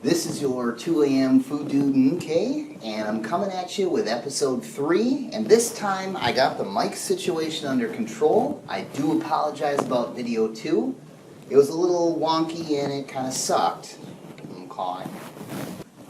This is your 2 a.m. food dude MK, and I'm coming at you with episode 3, and this time I got the mic situation under control. I do apologize about video 2. It was a little wonky and it kind of sucked. Okay.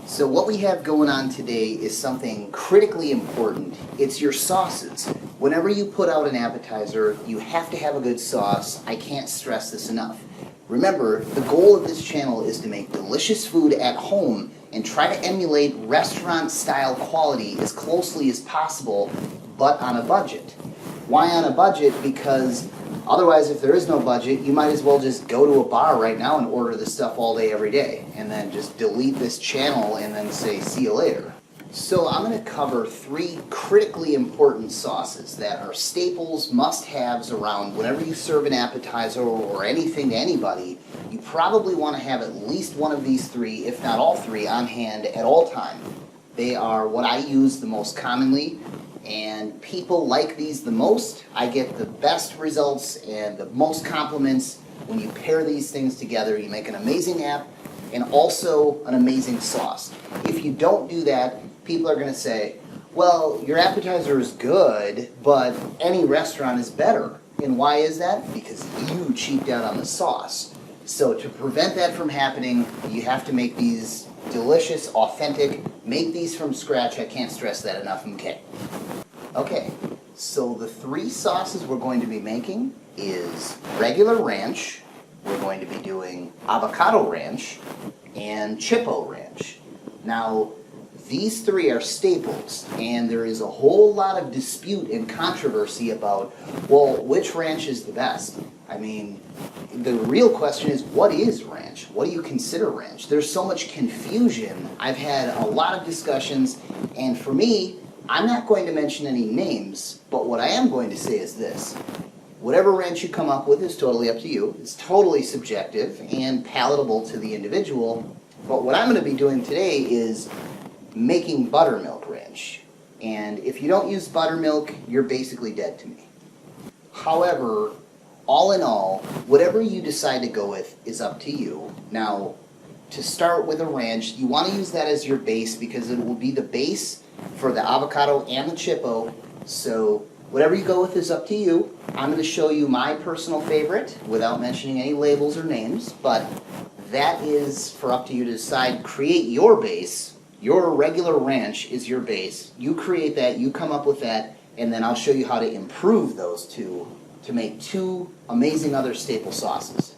So what we have going on today is something critically important. It's your sauces. Whenever you put out an appetizer, you have to have a good sauce. I can't stress this enough. Remember, the goal of this channel is to make delicious food at home and try to emulate restaurant-style quality as closely as possible, but on a budget. Why on a budget? Because otherwise, if there is no budget, you might as well just go to a bar right now and order this stuff all day, every day, and then just delete this channel and then say, see you later. So I'm going to cover 3 critically important sauces that are staples, must-haves around whenever you serve an appetizer or anything to anybody. You probably want to have at least one of these 3, if not all 3, on hand at all time. They are what I use the most commonly, and people like these the most. I get the best results and the most compliments when you pair these things together. You make an amazing app and also an amazing sauce. If you don't do that, people are going to say, well, your appetizer is good, but any restaurant is better. And why is that? Because you cheaped out on the sauce. So to prevent that from happening, you have to make these delicious, authentic, make these from scratch. I can't stress that enough, okay? Okay, so the 3 sauces we're going to be making is regular ranch, we're going to be doing Avocado Ranch, and Chipo Ranch. Now, these 3 are staples, and there is a whole lot of dispute and controversy about, well, which ranch is the best? I mean, the real question is, what is ranch? What do you consider ranch? There's so much confusion. I've had a lot of discussions, and for me, I'm not going to mention any names, but what I am going to say is this. Whatever ranch you come up with is totally up to you. It's totally subjective and palatable to the individual, but what I'm going to be doing today is making Buttermilk Ranch. And if you don't use buttermilk, you're basically dead to me. However, all in all, whatever you decide to go with is up to you. Now, to start with a ranch, you want to use that as your base because it will be the base for the avocado and the Chipo. So whatever you go with is up to you. I'm going to show you my personal favorite without mentioning any labels or names, but that is for up to you to decide. Create your base. Your regular ranch is your base. You create that, you come up with that, and then I'll show you how to improve those 2 to make 2 amazing other staple sauces.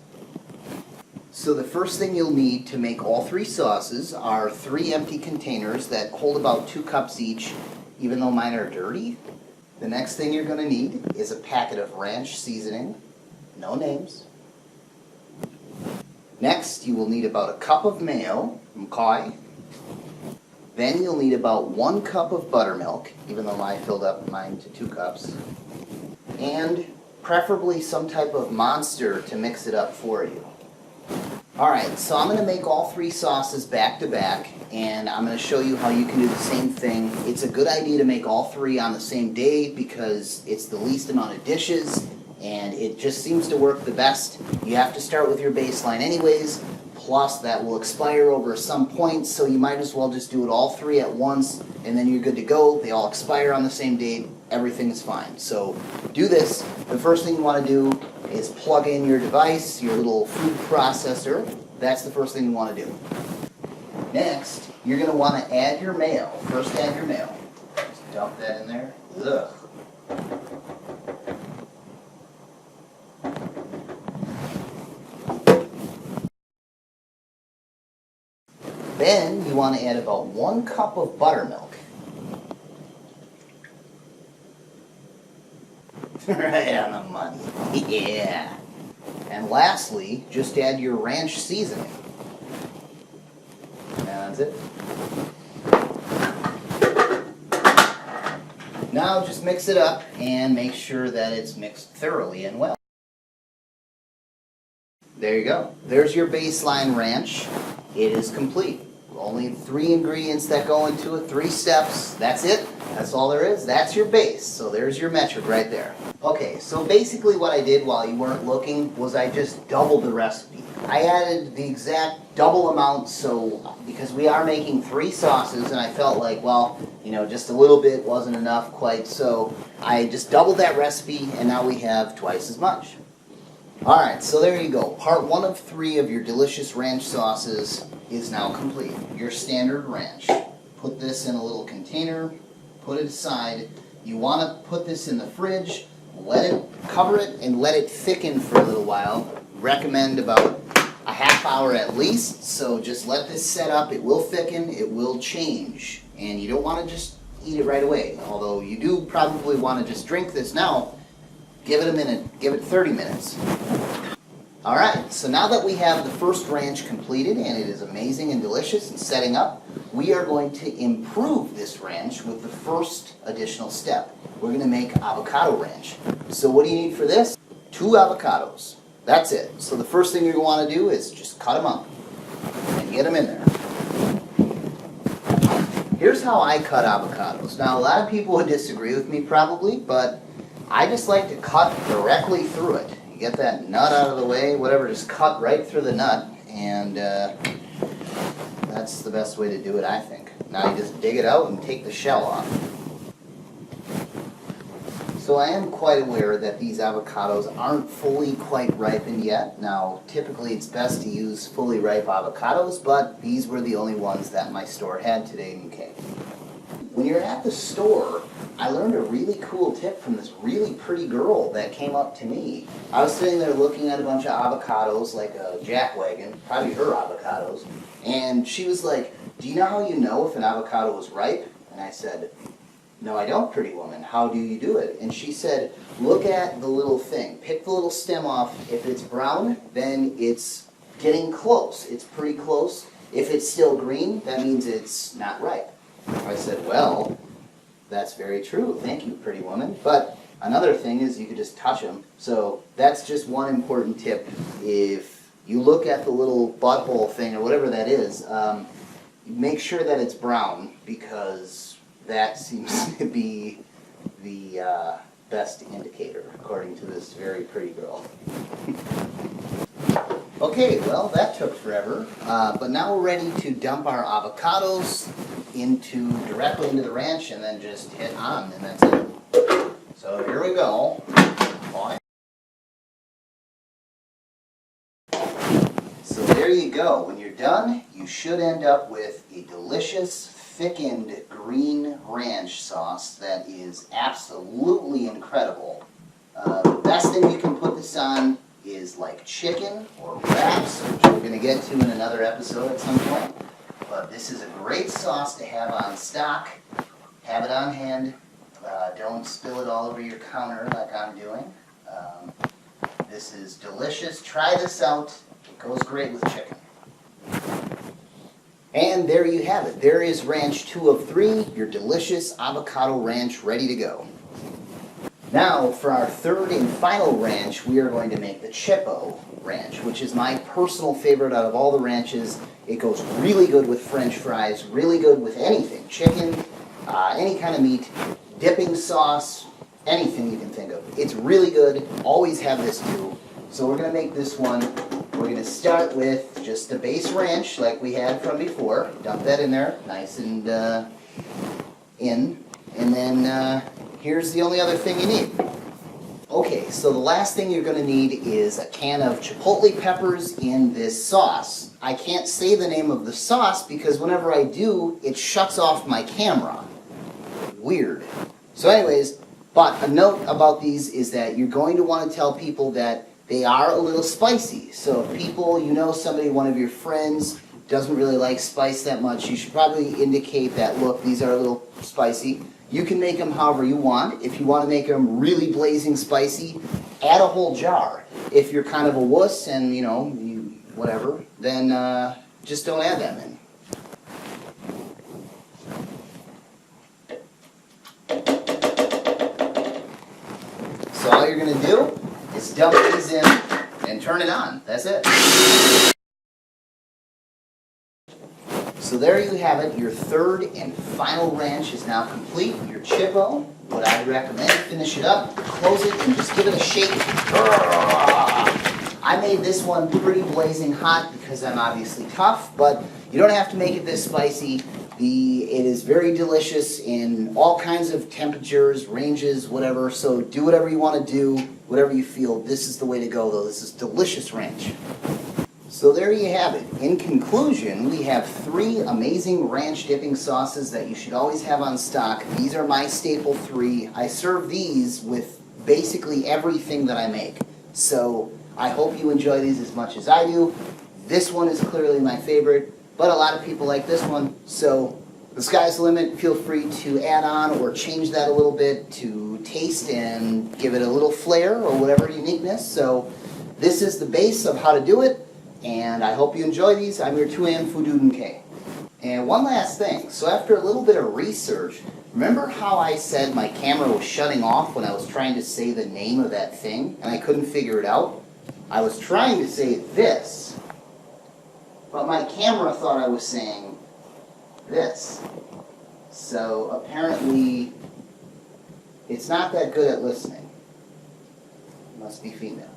So the first thing you'll need to make all 3 sauces are 3 empty containers that hold about 2 cups each, even though mine are dirty. The next thing you're going to need is a packet of ranch seasoning, no names. Next, you will need about a cup of mayo, okay? Then you'll need about 1 cup of buttermilk, even though I filled up mine to 2 cups. And preferably some type of monster to mix it up for you. Alright, so I'm going to make all 3 sauces back to back, and I'm going to show you how you can do the same thing. It's a good idea to make all 3 on the same day because it's the least amount of dishes, and it just seems to work the best. You have to start with your baseline anyways. Plus, that will expire over some point, so you might as well just do it all 3 at once, and then you're good to go. They all expire on the same date. Everything is fine. So do this. The first thing you want to do is plug in your device, your little food processor. That's the first thing you want to do. Next, you're going to want to add your mayo. First, add your mayo. Just dump that in there. Ugh. Then you want to add about 1 cup of buttermilk. Right on the money. Yeah. And lastly, just add your ranch seasoning. And that's it. Now just mix it up and make sure that it's mixed thoroughly and well. There you go. There's your baseline ranch. It is complete. Only 3 ingredients that go into it, 3 steps. That's it. That's all there is. That's your base. So there's your metric right there. Okay, so basically what I did while you weren't looking was I just doubled the recipe. I added the exact double amount, so because we are making 3 sauces, and I felt like, well, you know, just a little bit wasn't enough quite, so I just doubled that recipe, and now we have twice as much. Alright, so there you go. Part 1 of 3 of your delicious ranch sauces is now complete. Your standard ranch. Put this in a little container, put it aside. You want to put this in the fridge, let it cover it, and let it thicken for a little while. Recommend about a half hour at least, so just let this set up. It will thicken, it will change, and you don't want to just eat it right away. Although you do probably want to just drink this now. Give it a minute, give it 30 minutes. Alright, so now that we have the first ranch completed and it is amazing and delicious and setting up, we are going to improve this ranch with the first additional step. We're going to make Avocado Ranch. So what do you need for this? 2 avocados. That's it. So the first thing you're going to want to do is just cut them up and get them in there. Here's how I cut avocados. Now a lot of people would disagree with me probably, but I just like to cut directly through it. You get that nut out of the way, whatever, just cut right through the nut, and that's the best way to do it, I think. Now you just dig it out and take the shell off. So I am quite aware that these avocados aren't fully quite ripened yet. Now, typically it's best to use fully ripe avocados, but these were the only ones that my store had today in UK. When you're at the store, I learned a really cool tip from this really pretty girl that came up to me. I was sitting there looking at a bunch of avocados, like a jackwagon, probably her avocados, and she was like, "Do you know how you know if an avocado is ripe?" And I said, "No, I don't, pretty woman. How do you do it?" And she said, "Look at the little thing. Pick the little stem off. If it's brown, then it's getting close. It's pretty close. If it's still green, that means it's not ripe." I said, "Well, that's very true. Thank you, pretty woman. But another thing is you could just touch them." So that's just one important tip. If you look at the little butthole thing or whatever that is, make sure that it's brown, because that seems to be the best indicator, according to this very pretty girl. Okay, well, that took forever, but now we're ready to dump our avocados directly into the ranch and then just hit on, and that's it. So here we go. So there you go. When you're done, you should end up with a delicious, thickened green ranch sauce that is absolutely incredible. The best thing you can put this on is like chicken or wraps, which we're going to get to in another episode at some point. But this is a great sauce to have on stock. Have it on hand. Don't spill it all over your counter like I'm doing. This is delicious. Try this out. It goes great with chicken. And there you have it. There is Ranch 2 of 3, your delicious Avocado Ranch ready to go. Now, for our third and final ranch, we are going to make the Chipo Ranch, which is my personal favorite out of all the ranches. It goes really good with French fries, really good with anything, chicken, any kind of meat, dipping sauce, anything you can think of. It's really good. Always have this too. So we're going to make this one. We're going to start with just the base ranch like we had from before. Dump that in there, nice and in. And then here's the only other thing you need. Okay, so the last thing you're going to need is a can of chipotle peppers in this sauce. I can't say the name of the sauce because whenever I do, it shuts off my camera. Weird. So anyways, but a note about these is that you're going to want to tell people that they are a little spicy. So if people, you know somebody, one of your friends, doesn't really like spice that much, you should probably indicate that, look, these are a little spicy. You can make them however you want. If you want to make them really blazing spicy, add a whole jar. If you're kind of a wuss and, you know, whatever, then just don't add them in. So all you're going to do is dump these in and turn it on. That's it. So there you have it. Your third and final ranch is now complete. Your Chipo, what I'd recommend, finish it up, close it, and just give it a shake. I made this one pretty blazing hot because I'm obviously tough, but you don't have to make it this spicy. It is very delicious in all kinds of temperatures, ranges, whatever. So do whatever you want to do, whatever you feel. This is the way to go, though. This is delicious ranch. So there you have it. In conclusion, we have 3 amazing ranch dipping sauces that you should always have on stock. These are my staple 3. I serve these with basically everything that I make. So I hope you enjoy these as much as I do. This one is clearly my favorite, but a lot of people like this one. So the sky's the limit. Feel free to add on or change that a little bit to taste and give it a little flair or whatever uniqueness. So this is the base of how to do it. And I hope you enjoy these. I'm your 2AM Food Dude K. And one last thing. So after a little bit of research, remember how I said my camera was shutting off when I was trying to say the name of that thing and I couldn't figure it out? I was trying to say this, but my camera thought I was saying this. So apparently it's not that good at listening. It must be female.